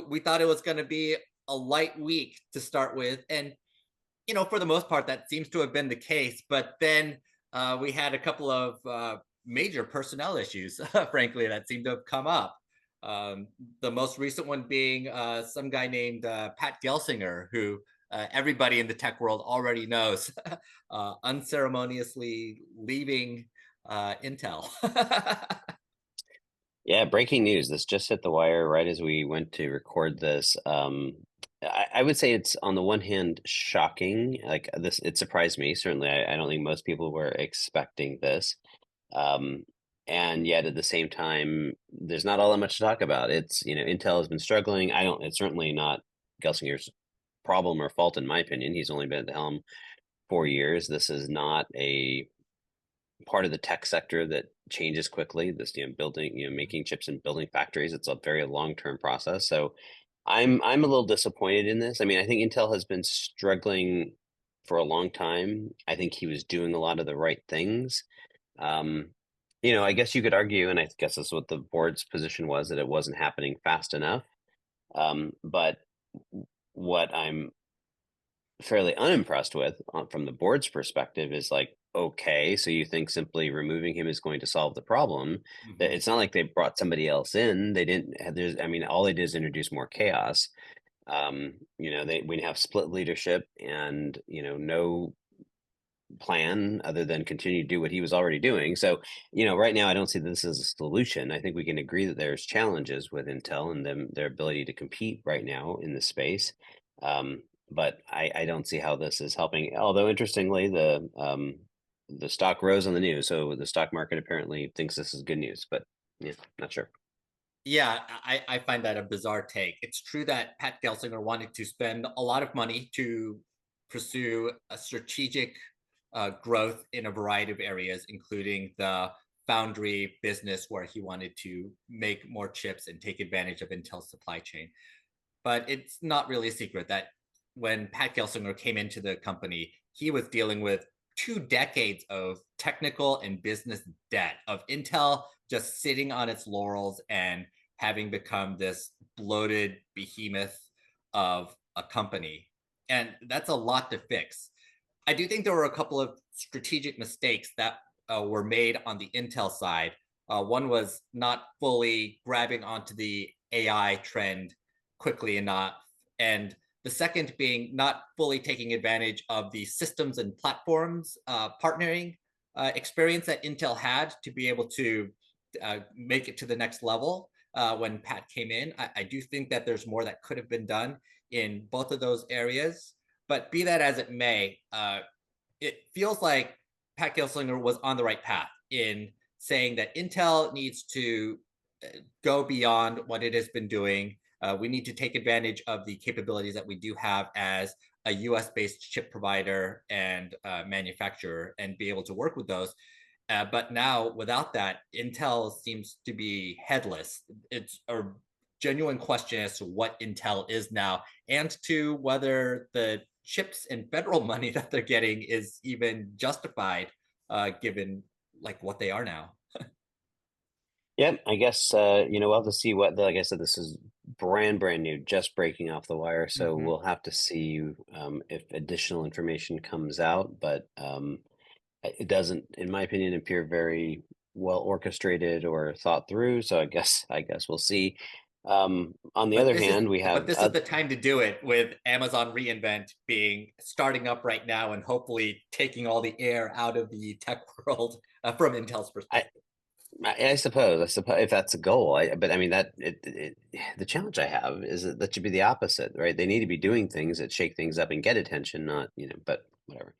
we thought it was going to be a light week to start with, and for the most part, that seems to have been the case. But then we had a couple of major personnel issues, frankly, that seemed to have come up. Um, the most recent one being some guy named Pat Gelsinger, who everybody in the tech world already knows, unceremoniously leaving Intel. Yeah, breaking news. This just hit the wire right as we went to record this. I would say it's on the one hand shocking. Like this, it surprised me. Certainly, I don't think most people were expecting this. Um, and yet at the same time, there's not all that much to talk about. Intel has been struggling. I don't, it's certainly not Gelsinger's problem or fault, in my opinion. He's only been at the helm 4 years. This is not a part of the tech sector that changes quickly. This, building, making chips and building factories, it's a very long-term process. So I'm a little disappointed in this. I mean, I think Intel has been struggling for a long time. I think he was doing a lot of the right things. Um, I guess you could argue, and I guess that's what the board's position was, that it wasn't happening fast enough. But what I'm fairly unimpressed with from the board's perspective is like, okay, so you think simply removing him is going to solve the problem? That Mhm. it's not like they brought somebody else in. They didn't have, there's, I mean, all they did is introduce more chaos. We have split leadership and, no plan other than continue to do what he was already doing. So, right now I don't see this as a solution. I think we can agree that there's challenges with Intel and their ability to compete right now in the space. But I don't see how this is helping. Although interestingly, the stock rose on the news, so the stock market apparently thinks this is good news. But yeah, not sure. Yeah, I find that a bizarre take. It's true that Pat Gelsinger wanted to spend a lot of money to pursue a strategic growth in a variety of areas, including the foundry business, where he wanted to make more chips and take advantage of Intel's supply chain. But it's not really a secret that when Pat Gelsinger came into the company, he was dealing with 2 decades of technical and business debt of Intel just sitting on its laurels and having become this bloated behemoth of a company. And that's a lot to fix. I do think there were a couple of strategic mistakes that were made on the Intel side. One was not fully grabbing onto the AI trend quickly enough. And the second being not fully taking advantage of the systems and platforms partnering experience that Intel had to be able to make it to the next level when Pat came in. I do think that there's more that could have been done in both of those areas. But be that as it may, it feels like Pat Gelsinger was on the right path in saying that Intel needs to go beyond what it has been doing. We need to take advantage of the capabilities that we do have as a US based chip provider and manufacturer and be able to work with those. But now, without that, Intel seems to be headless. It's a genuine question as to what Intel is now and to whether the chips and federal money that they're getting is even justified given like what they are now. Yeah, I guess we'll have to see like I said, this is brand new, just breaking off the wire. So Mm-hmm. we'll have to see if additional information comes out. But it doesn't, in my opinion, appear very well orchestrated or thought through. So I guess we'll see. On the But other this is hand, we but have this is the time to do it with Amazon reInvent being starting up right now and hopefully taking all the air out of the tech world from Intel's I, perspective. I suppose if that's a goal. But I mean the challenge I have is that should be the opposite, right? They need to be doing things that shake things up and get attention, not. But whatever.